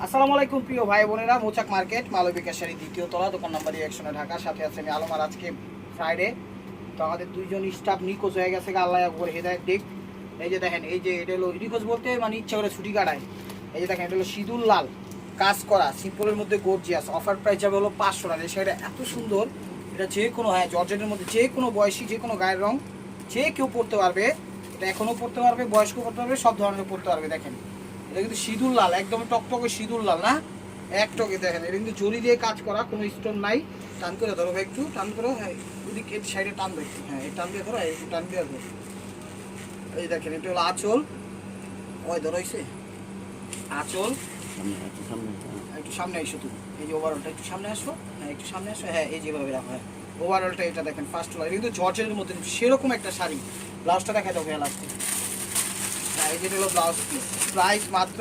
আসসালামু আলাইকুম প্রিয় ভাই বোনেরা, মোচাক মার্কেট মালবিকা শাড়ি দ্বিতীয় তলা, দোকান নাম্বার 1 ঢাকা। সাথে আছে আমি আলমার। আজকে ফ্রাইডে, তো আমাদের দুইজন স্টাফ নিখোঁজ হয়ে গেছে, আল্লাহ করে হেদায়েত দিক। এই যে দেখেন, এই যে এটা হলো নিখোঁজ বলতে মানে ইচ্ছা করে ছুটি কাটায়। এই যে দেখেন, এটা হলো সিঁদুর লাল কাজ করা, সিম্পলের মধ্যে গর্জিয়াস। অফার প্রাইস যাবে হলো 500 টাকা। এই শাড়িটা এত সুন্দর, এটা যে কোনো জর্জেটের মধ্যে যে কোনো বয়সী, যে কোনো গায়ের রং, যে কেউ পরতে পারবে। এটা এখনও পরতে পারবে, বয়স্ক পরতে পারবে, সব ধরনের পরতে পারবে। দেখেন, এটা কিন্তু সিঁদুর লাল, একদম টকটকে সিঁদুর লাল না, এক টকে। দেখেন, এটা কিন্তু জরি দিয়ে কাজ করা, কোনো স্টোন নাই। টান করে ধরো ভাই, একটু টান করো। হ্যাঁ, ওদিকে সাইডে টান দেখো। হ্যাঁ, এই টান দিয়ে ধরো, একটু টান দিয়ে ধরো। এই দেখেন, এটা হলো আঁচল। ওই ধরো, হয়েছে আঁচল। একটু সামনে এসো তুমি, এই যে ওভারঅলটা একটু সামনে আসো। হ্যাঁ, একটু সামনে আসো। হ্যাঁ, এই যেভাবে রাখো। হ্যাঁ, ওভারঅলটা এটা দেখেন, ফার্স্ট ওয়ার। কিন্তু জর্জেটের মধ্যে সেরকম একটা শাড়ি। ব্লাউজটা দেখা যাবে লাস্টে। হ্যাঁ, এই যেটা হলো ব্লাউজ পিস। প্রাইস মাত্র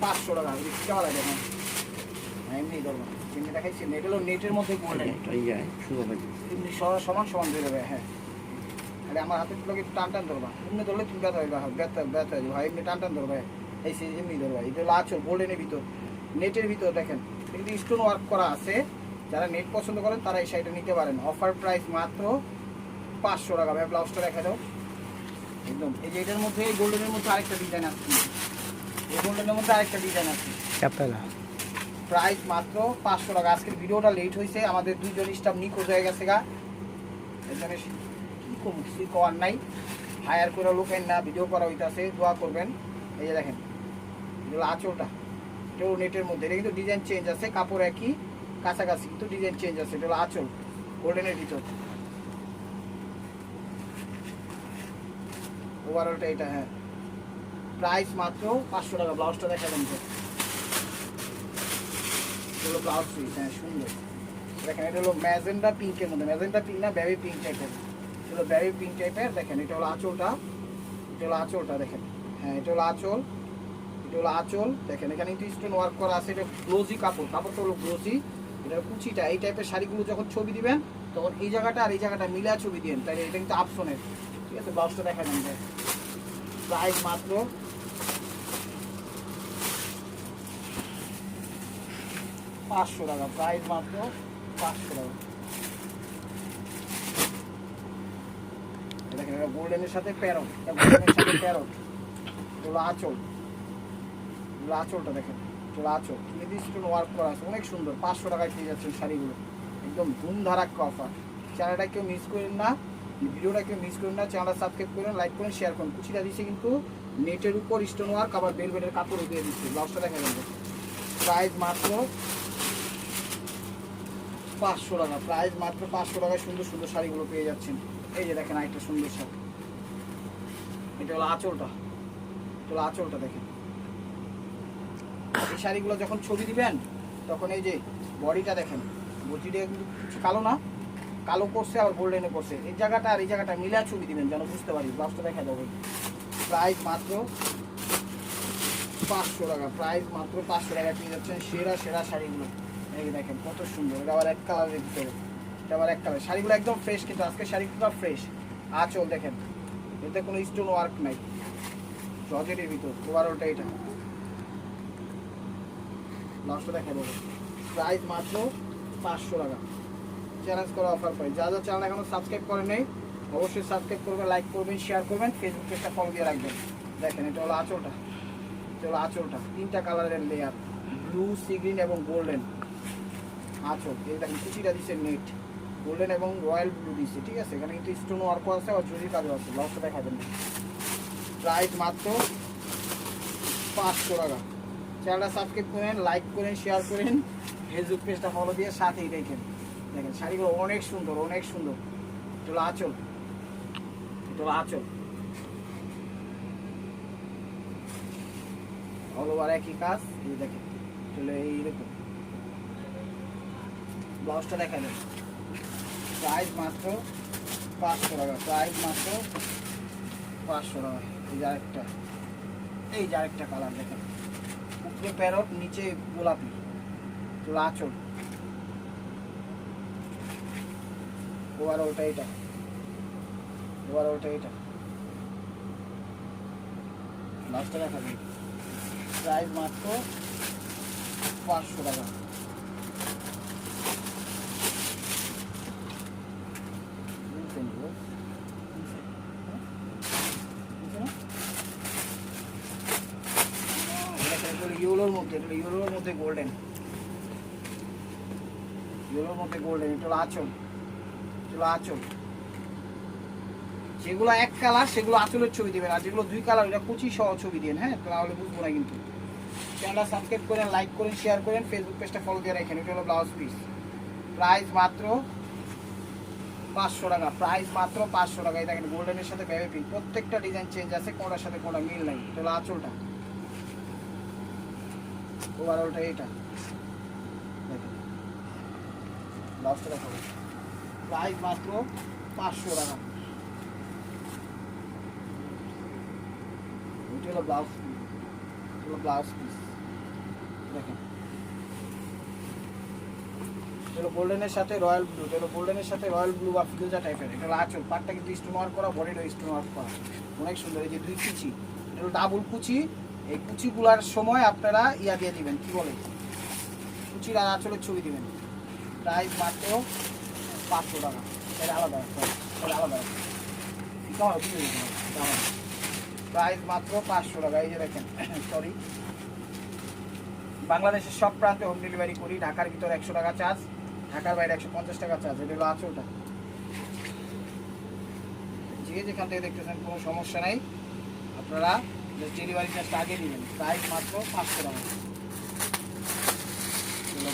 500 টাকা। কেমন লাগে? হ্যাঁ, এমনি ধরবো, এমনি দেখাইছি। নেট হলো নেটের মধ্যে গোল্ডেন, এমনি সমান সমান বেরোবে। হ্যাঁ, আরে আমার হাতে তুলে একটু টান টান ধরবা, এমনি ধরলে তুমি ব্যথা হইবা, ব্যথা হয়ে যাবে। এমনি টান টান ধরবা, এই এমনি ধরবা। এটা হলো আঁচল, গোল্ডেনের ভিতর, নেটের ভিতর। দেখেন, কিন্তু স্টোন ওয়ার্ক করা আছে। যারা নেট পছন্দ করেন তারা এই শাড়িটা নিতে পারেন। অফার প্রাইস মাত্র 500 টাকা। ভাই, ব্লাউজটা দেখা দাও একদম। এই যে এটার মধ্যে, গোল্ডেনের মধ্যে আরেকটা ডিজাইন আছে, এই গোল্ডেনের মধ্যে আরেকটা ডিজাইন আছে। প্রাইস মাত্র 500 টাকা। আজকের ভিডিওটা লেট হয়েছে, আমাদের দুইজন স্টাফ নিখোঁজ হয়ে গেছে গা। এখানে কি কম কিছু করার নাই, হায়ার করে লোকেন না, ভিডিও করা হইতেছে, দোয়া করবেন। এই যে দেখেন, এগুলো আঁচলটা, এটাও নেটের মধ্যে। এটা কিন্তু ডিজাইন চেঞ্জ আছে, কাপড় একই কাছাকাছি, কিন্তু ডিজাইন চেঞ্জ আছে। এটা হলো আঁচল, গোল্ডেনের ভিতর। ওভারঅলটা এটা। হ্যাঁ, প্রাইস মাত্র 500 টাকা। ব্লাউজটা দেখাবেন তো, এগুলো ব্লাউজ পিস। হ্যাঁ, সুন্দর। দেখেন, এটা হলো ম্যাজেন্ডা পিঙ্কের মধ্যে, ম্যাজেন্ডা পিঙ্ক না, বেবি পিঙ্ক টাইপের। এগুলো বেবি পিঙ্ক টাইপের। দেখেন, এটা হলো আঁচলটা, এটা হলো আঁচলটা। দেখেন, হ্যাঁ, এটা হলো আঁচল, এটা হলো আঁচল। দেখেন, এখানে কিন্তু স্টোন ওয়ার্ক করা আছে। এটা গ্লোজি কাপড়, কাপড়টা হলো গ্লোজি। এটা কুচিটা, এই টাইপের শাড়িগুলো যখন ছবি দিবেন, তখন এই জায়গাটা আর এই জায়গাটা মিলা ছবি দিবেন, তাই এটা কিন্তু আপসনের। ঠিক আছে, ব্লাউজটা দেখা যাবে। প্রাইস মাত্র 500 টাকা। প্রাইস মাত্র 500 টাকা। দেখেন, এটা গোল্ডেনের সাথে প্যারট, এটা গোল্ডেনের সাথে প্যারট। এগুলো আঁচল, এগুলো আঁচলটা দেখেন, এগুলো আঁচল নির্দিষ্ট ওয়ার্ক করা আছে, অনেক সুন্দর। 500 টাকায় পেয়ে যাচ্ছেন শাড়িগুলো, একদম ধুমধারাক্কা অফার। চ্যানেলটা কেউ মিস করেন না, ভিডিওটা কেউ মিস করেন না। চ্যানেলটা সাবস্ক্রাইব করেন, লাইক করেন, শেয়ার করেন। কুচিটা দিচ্ছে কিন্তু নেটের উপর স্টোন ওয়ার্ক, আবার বেলভেটের কাপড় দিয়ে দিচ্ছে। ব্লাউজটা দেখা যাবে। প্রাইস মাত্র 500 টাকা। প্রাইস মাত্র 500 টাকায় সুন্দর সুন্দর শাড়িগুলো পেয়ে যাচ্ছেন। এই যে দেখেন, আরেকটা সুন্দর শাড়ি। এটা হলো আঁচলটা, এটা হলো আঁচলটা। দেখেন, এই শাড়িগুলো যখন ছবি দিবেন, তখন এই যে বডিটা দেখেন, বডিটা কিন্তু কালো না, কালো করছে আর গোল্ডেনে করছে। এই জায়গাটা আর এই জায়গাটা মিলা ছবি দিবেন, যেন বুঝতে পারি। ব্লাউজটা দেখা যাবে। প্রাইস মাত্র 500 টাকা। প্রাইস মাত্র 500 টাকা পেয়ে যাচ্ছেন সেরা সেরা শাড়িগুলো। এই দেখেন, কত সুন্দর। এটা আবার এক কালারের ভিতরে, এটা আবার এক কালার। শাড়িগুলো একদম ফ্রেশ, কিন্তু আজকে শাড়িগুলো ফ্রেশ। আঁচল দেখেন, এতে কোনো স্টোন ওয়ার্ক নাই, জর্জেটের ভিতর। ওভারঅলটা এটা, ব্লাউজটা দেখা দেবো। প্রাইস মাত্র 500 টাকা। চ্যালেঞ্জ করা অফার পাই। যা যা চ্যানেল এখনো সাবস্ক্রাইব করেন নাই, অবশ্যই সাবস্ক্রাইব করবেন, লাইক করবেন, শেয়ার করবেন, ফেসবুক পেজটা ফলো দিয়ে রাখবেন। দেখেন, এটা হলো আঁচলটা, এটা হলো আঁচলটা। 3টা কালারের লেয়ার, ব্লু, সি গ্রিন এবং গোল্ডেন আঁচল। এই দেখেন, কুচিটা দিচ্ছে নেট, গোল্ডেন এবং রয়্যাল ব্লু দিচ্ছে। ঠিক আছে, এখানে কিন্তু স্টোন ওয়ার্ক আছে আর জরি কাজও আছে। ব্লাউজটা দেখাবেন। প্রাইস মাত্র 500 টাকা। চ্যানেলটা সাবস্ক্রাইব করেন, লাইক করেন, শেয়ার করেন, ফেসবুক পেজটা ফলো দিয়ে সাথেই দেখেন। দেখেন, শাড়িগুলো অনেক সুন্দর, অনেক সুন্দর। এটা হলো আঁচল, এটা হলো আঁচল। অল ওভার একই কাজ। এই দেখেন, চলে এইরকম। ব্লাউজটা দেখা যায়। প্রাইস মাত্র 500 টাকা। প্রাইস মাত্র 500 টাকা। এই যে আরেকটা, এই যে আরেকটা কালার দেখেন, উপরে প্যারট, নিচে গোলাপি। চলো আঁচল, ওভারঅলটা এটা, ওভারঅলটা এটা। লাস্টটা দেখা যায়। প্রাইস মাত্র 500 টাকা। ইউলোর মধ্যে, ইউলোর মধ্যে গোল্ডেন, ইউলোর মধ্যে গোল্ডেন। এটা হলো আঁচল, এটা আঁচল। যেগুলো এক কালার সেগুলো আঁচলের ছবি দিবেন, আর যেগুলো দুই কালার এটা কুচি সহ ছবি দিন। হ্যাঁ, তাহলে বুঝবো না। কিন্তু চ্যানেলটা সাবস্ক্রাইব করেন, লাইক করেন, শেয়ার করেন, ফেসবুক পেজটা ফলো দিয়ে রাখেন। এটা হলো ব্লাউজ পিস, প্রাইস মাত্র 500 টাকা। প্রাইস মাত্র 500 টাকা। এই দেখেন গোল্ডেনের সাথে বেবি পিঙ্ক, প্রত্যেকটা ডিজাইন চেঞ্জ আছে, কোনটার সাথে কোনটা মিল নাই। এটা হলো আঁচলটা, ওভারঅলটা এটা দেখেন। ব্লাউজটা দেখাবো, প্রাইস মাত্র 500 টাকা। এটা হলো ব্লাউজ পিস, হলো ব্লাউজ পিস দেখেন। এটা গোল্ডেনের সাথে রয়্যাল ব্লু, এটা গোল্ডেনের সাথে রয়্যাল ব্লু বা ফিরোজা টাইপের। এটা আঁচল, পাটটা কিন্তু স্টোন ওয়ার্ক করা, বডিটা স্টোন ওয়ার্ক করা, অনেক সুন্দর। এই যে দুই কুচি, এটা হলো ডাবল কুচি। এই কুচিগুলার সময় আপনারা ইয়া দিয়ে দিবেন, কি বলে, কুচির আর আঁচলের ছবি দিবেন। প্রাইস মাত্র 500 টাকা। এটা আলাদা, এটা আলাদা, প্রাইস মাত্র 500 টাকা। এই যে দেখেন, সরি, বাংলাদেশের সব প্রান্তে হোম ডেলিভারি করি। ঢাকার ভিতরে 100 টাকা চার্জ, ঢাকার বাইরে 150 টাকা চার্জ। এটা হলো আঁচলটা। যে যেখান থেকে দেখতেছেন কোনো সমস্যা নাই, আপনারা ডেলিভারি চার্জটা আগে নেবেন। প্রাইস মাত্র 500 টাকা।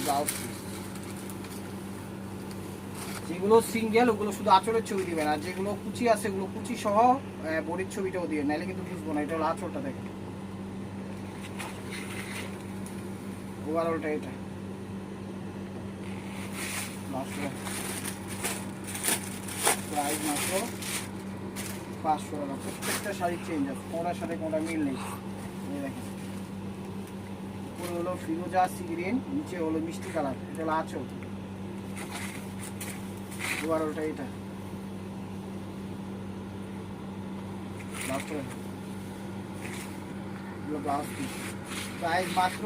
ব্লাউজ পিস, যেগুলো সিঙ্গেল ওগুলো শুধু আঁচলের ছবি দিবেন, আর যেগুলো কুচি আছে ওগুলো কুচি সহ বডির ছবিটাও দিবেন, নাহলে কিন্তু বুঝবো না। এটা হলো আঁচলটা দেখেন, ওভারঅলটা এটা। প্রাইস মাত্র 500 টাকা। প্রত্যেকটা শাড়ি চেঞ্জ আছে, কোনটার সাথে কোনটা মিল নেই। এই দেখেন, উপরে হলো ফিরোজা সি গ্রিন, নিচে হলো মিষ্টি কালার। এটা হলো আঁচল, ওভারঅলটা এটা। ব্লাউজ পিস, প্রাইস মাত্র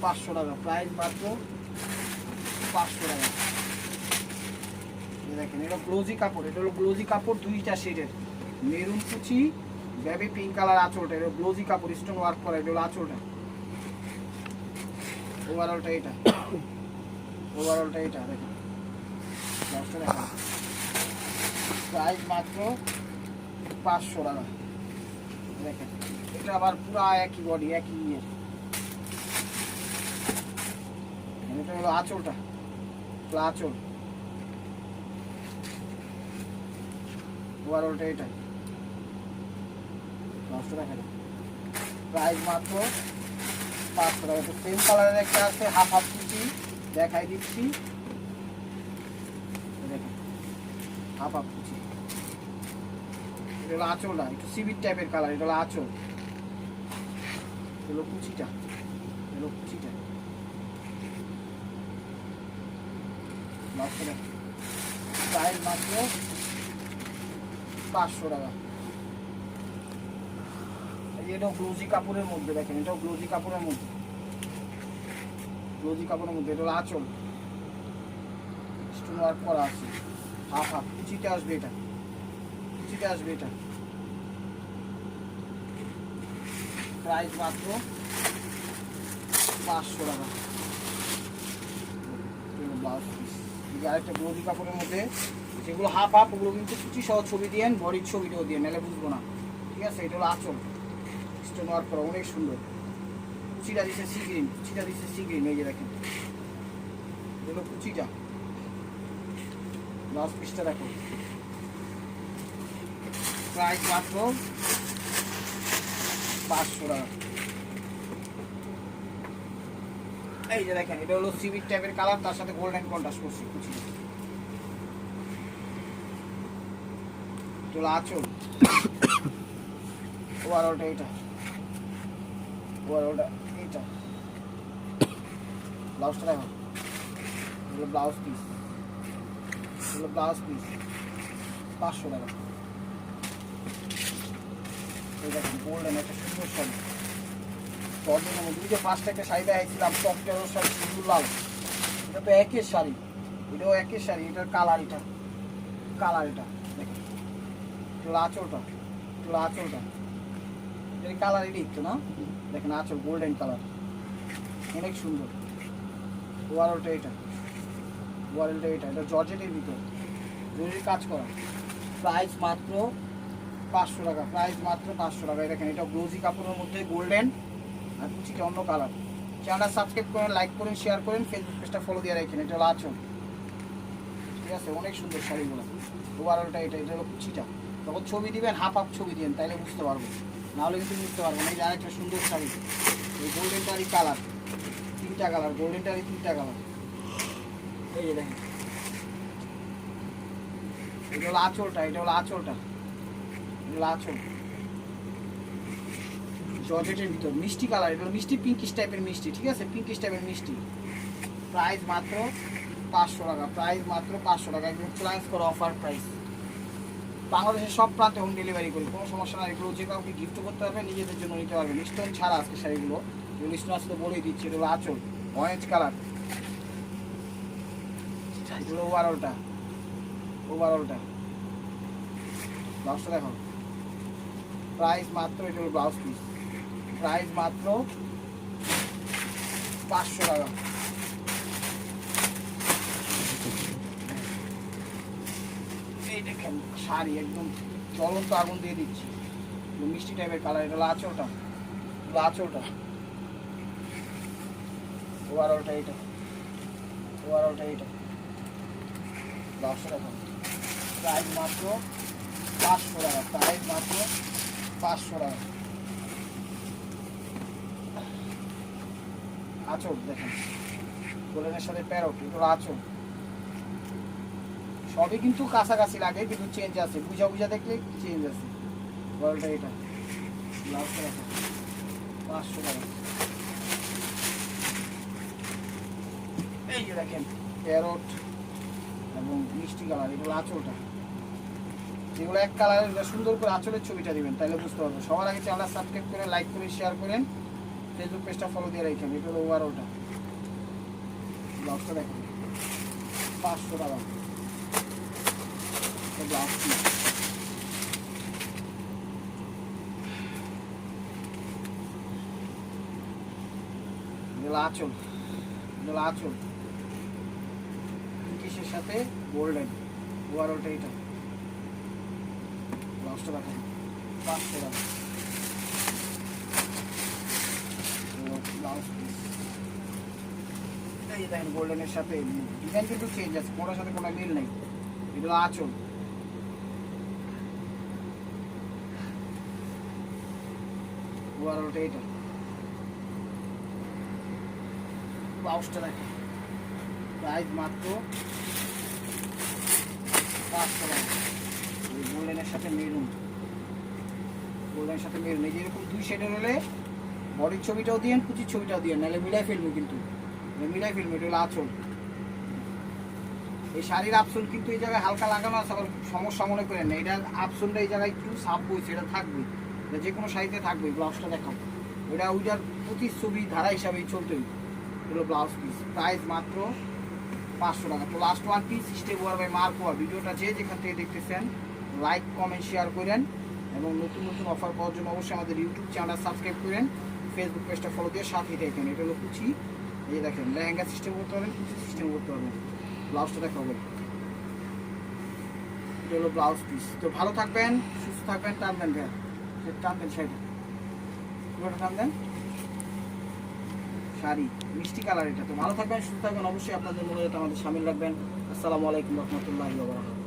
500 টাকা। প্রাইস মাত্র 500 টাকা। দেখেন, এটা গ্লোজি কাপড়, এটা হলো গ্লোজি কাপড়, দুইটা শেডের, মেরুন কুচি, বেবি পিঙ্ক কালার আঁচলটা। এটা গ্লোজি কাপড়, স্টোন ওয়ার্ক করা। এটা হলো আঁচলটা, ওভারঅলটা এটা, ওভারঅলটা এটা দেখেন। প্রাইস মাত্র 500 টাকা। দেখেন, এটা আবার পুরা একই বডি, একই ইয়ের। এটা হলো আঁচলটা, আঁচল, ওভারঅলটা এটা। প্রাইস মাত্র 500 টাকা। তো সেম কালারের একটা আছে, হাফ হাফ কুচি, দেখাই দিচ্ছি। দেখেন, হাফ হাফ কুচি। এটা হলো আঁচলটা, একটু সিভিট টাইপের কালার। এটা হলো আঁচল, এগুলো কুচিটা, এগুলো কুচিটা। প্রাইস মাত্র 500 টাকা। এটাও গ্লোজি কাপড়ের মধ্যে দেখেন, এটাও গ্লোজি কাপড়ের মধ্যে, গ্লোজি কাপড়ের মধ্যে। এটা হলো আঁচল, স্টোন ওয়ার্ক করা আছে, হাফ হাফ কুচিতে আসবে। এটা কুচিতে আসবে এটা। প্রাইস মাত্র 500 টাকা। ব্লাউজ পিস, আরেকটা গ্লোজি কাপড়ের মধ্যে, যেগুলো হাফ হাফ ওগুলো কিন্তু কুচি সহ ছবি দিয়েন, বডির ছবিটাও দিয়ে, নাহলে বুঝবো না। ঠিক আছে, এটা হলো আঁচল, স্টোন ওয়ার্ক করা, অনেক সুন্দর। কুচিটা দিচ্ছে সি গ্রিন, কুচিটা দিচ্ছে সি গ্রিন। এই যে দেখেন, এগুলো কুচিটা। ব্লাউজ পিসটা দেখো, প্রাইস মাত্র 500 টাকা। এই যে দেখেন, এটা হলো সিভিট টাইপের কালার, তার সাথে গোল্ডেন কন্ট্রাস্ট করছে কুচি। এটা আঁচল, ওভারঅলটা এটা, ওভারঅলটা এটা। ব্লাউজটা দেখো, এগুলো ব্লাউজ পিস, এগুলো ব্লাউজ পিস 500 টাকা। এই দেখেন, গোল্ডেন একটা সুন্দর শাড়ি, জর্জেটের মধ্যে যে ফার্স্ট একটা শাড়ি দেখাইছিলাম চকটেরও শাড়ি সিঁদুর লাল, এটা তো একের শাড়ি, এটাও একের শাড়ি, এটার কালার এটা দেখেন, আঁচলটা এর কালার এটাই তো না, দেখেন আঁচল গোল্ডেন কালার, অনেক সুন্দর। ওয়ারেলটা এটা জর্জেটের ভিতর জরুরি কাজ করা, প্রাইস মাত্র 500 টাকা, দেখেন এটা ব্লাউজি কাপড়ের মধ্যে গোল্ডেন আর কুচিটা অন্য কালার। চ্যানেলটা সাবস্ক্রাইব করেন, লাইক করেন, শেয়ার করেন, ফেসবুক পেজটা ফলো দিয়ে রাখেন। এটা হলো আঁচল, ঠিক আছে, অনেক সুন্দর শাড়িগুলো। ওভারঅলটা এটা হলো কুচিটা, তখন ছবি দিবেন হাফ ছবি দিবেন, তাইলে বুঝতে পারবো, নাহলে কিন্তু বুঝতে পারবো না। এই যে আরেকটা সুন্দর শাড়ি, এই গোল্ডেনটারই কালার, তিনটা কালার, এই যে দেখেন, এটা হলো আঁচল, জর্জেটের ভিতর মিষ্টি কালার, এটা হলো মিষ্টি পিঙ্কিশ টাইপের মিষ্টি, ঠিক আছে, প্রাইস মাত্র 500 টাকা, একদম চ্যালেঞ্জ করা অফার প্রাইস। বাংলাদেশের সব প্রান্তে হোম ডেলিভারি করি, কোনো সমস্যা নাই। এগুলো যে কাউকে গিফট করতে পারবেন, নিজেদের জন্য নিতে পারবেন। স্টোন ছাড়া আজকে শাড়িগুলো, এগুলো স্টোন আসলে বলেই দিচ্ছি। এটা হলো আঁচল, অরেঞ্জ কালার, এগুলো ওভারঅলটা ব্লাউজটা দেখো, প্রাইস মাত্র, এটা হলো ব্লাউজ পিস, প্রাইস মাত্র 500 টাকা। এই দেখেন শাড়ি একদম জ্বলন্ত আগুন দিয়ে দিচ্ছি, মিষ্টি টাইপের কালার, এটা হলো আঁচলটা, ওভারঅলটা এটা ব্লাউজটা দেখো, প্রাইস মাত্র 500 টাকা, আঁচল দেখেন গোল্ডেনের সাথে প্যারট, এগুলো আঁচল, সবই কিন্তু কাছাকাছি লাগে, কিন্তু চেঞ্জ আছে, বুঝা দেখলে চেঞ্জ আছে। বলটা এটা ব্লাউজটা দেখো, 500 টাকা। এই যে দেখেন প্যারট এবং মিষ্টি কালার, এগুলো আঁচলটা, যেগুলো এক কালারের, সুন্দর করে আঁচলের ছবিটা দিবেন, তাহলে বুঝতে পারবেন। সবার আগে চ্যানেলটা সাবস্ক্রাইব করে, লাইক করে, শেয়ার করেন, ফেসবুক পেজটা ফলো দিয়ে রাখেন। এটা হলো ওভারঅলটা, ব্লাউজটা দেখেন 500 টাকা, ব্লাউজ আঁচল কিসের সাথে গোল্ডেন, ওভারঅলটা এটা, ব্লাউজটা দেখেন 500 টাকা, ব্লাউজ পিস। এই দেখেন গোল্ডেনের সাথে ডিজাইন কিন্তু চেঞ্জ আছে, কোনোটার সাথে কোনো মিল নেই। এগুলো আঁচল, ওভারঅলটা এটা, ব্লাউজটা দেখেন, প্রাইস মাত্র 500 টাকা। গোল্ডেনের সাথে মেরুন, এই যে এরকম 2 শেডের হলে বডির ছবিটাও দিয়েন, কুচির ছবিটাও দিয়েন, নাহলে মিলাই ফেলবো, কিন্তু এটা হলো আঁচল। এই শাড়ির আপসোল কিন্তু এই জায়গায় হালকা লাগানো আছে, আবার সমস্যা মনে করেন না, এটা আপসোলটা এই জায়গায় একটু সাপ বইছে, এটা থাকবে, যে কোনো শাড়িতে থাকবে। ব্লাউজটা দেখাও, ওইটার প্রতিচ্ছবি ধারা হিসাবেই চলতেই। হলো ব্লাউজ পিস, প্রাইস মাত্র 500 টাকা। তো লাস্ট ওয়ান পিস স্টে ওয়ার বাই মার্কোয়া। ভিডিওটা যেখান থেকে দেখতেছেন লাইক কমেন্ট শেয়ার করেন, এবং নতুন অফার পাওয়ার জন্য অবশ্যই আমাদের ইউটিউব চ্যানেল সাবস্ক্রাইব করেন, ফেসবুক পেজটা ফলো দিয়ে সাথেই দেখেন। এটা হলো কুচি, এই যে দেখেন লেহেঙ্গা সিস্টেম করতে পারবেন, কুচি সিস্টেম করতে পারবেন। ব্লাউজটা দেখাবো, এটা হলো ব্লাউজ পিস। তো ভালো থাকবেন, সুস্থ থাকবেন, টানবেন শাড়িটা, পুরোটা টানবেন, শাড়ি মিষ্টি কালার এটা। তো ভালো থাকবেন, সুস্থ থাকবেন, অবশ্যই আপনাদের মনে আমাদের সামিল রাখবেন। আসসালামু আলাইকুম রহমতুল্লাহি ওয়া বারাকাতুহু।